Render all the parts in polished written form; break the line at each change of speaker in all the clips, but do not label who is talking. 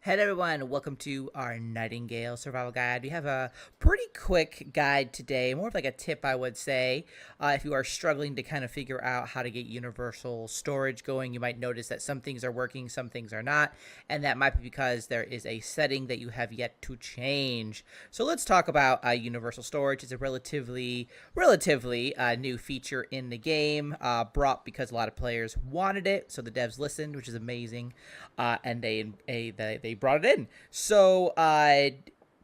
Hey everyone, welcome to our Nightingale survival guide. We have a pretty quick guide today, more of like a tip I would say. If you are struggling to kind of figure out how to get universal storage going, you might notice that some things are working, some things are not, and that might be because there is a setting that you have yet to change. So let's talk about universal storage. It's a relatively new feature in the game, brought because a lot of players wanted it, so the devs listened, which is amazing, and they brought it in. So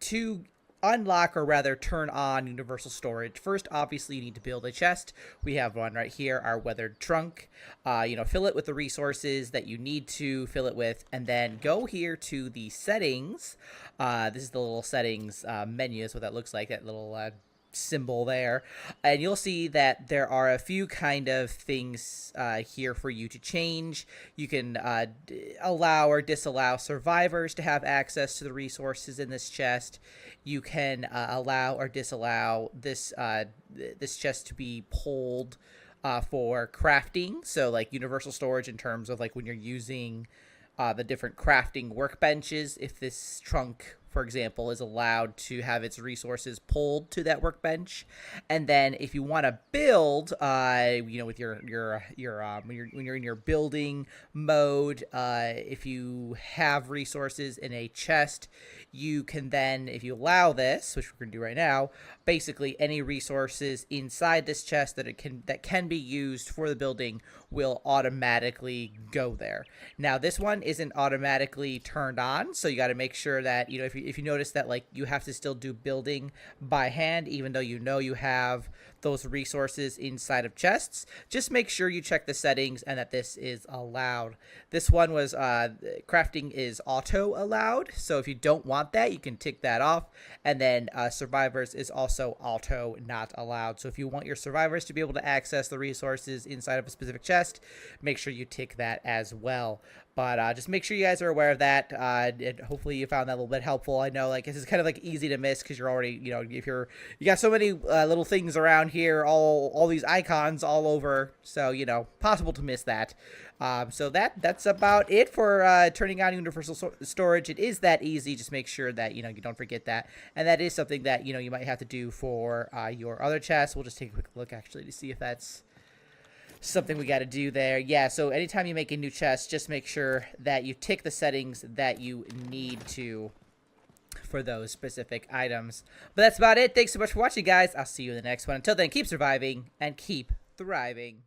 to unlock, or rather turn on universal storage, first obviously you need to build a chest. We have one right here, our weathered trunk. Fill it with the resources that you need to fill it with, and then go here to the settings. This is the little settings menu. Is what that looks like, that little symbol there, and you'll see that there are a few kind of things here for you to change. You can allow or disallow survivors to have access to the resources in this chest. You can allow or disallow this chest to be pulled for crafting, so like universal storage in terms of like when you're using the different crafting workbenches. If this trunk, for example, is allowed to have its resources pulled to that workbench, and then if you want to build, with when you're in your building mode, if you have resources in a chest, you can then, if you allow this, which we're gonna do right now, basically any resources inside this chest that can be used for the building will automatically go there. Now this one isn't automatically turned on, so you got to make sure that if you notice that like you have to still do building by hand, even though you have those resources inside of chests, just make sure you check the settings and that this is allowed. This one was crafting is auto allowed, so if you don't want that, you can tick that off. And then survivors is also auto not allowed, so if you want your survivors to be able to access the resources inside of a specific chest, make sure you tick that as well. But just make sure you guys are aware of that, and hopefully you found that a little bit helpful. I know like this is kind of like easy to miss because you're already, if you got so many little things around here, all these icons all over, so possible to miss that. So that's about it for turning on universal storage. It is that easy. Just make sure that you don't forget that, and that is something that you might have to do for your other chests. We'll just take a quick look actually to see if that's something we got to do there. Yeah, so anytime you make a new chest, just make sure that you tick the settings that you need to for those specific items. But that's about it. Thanks so much for watching, guys. I'll see you in the next one. Until then, keep surviving and keep thriving.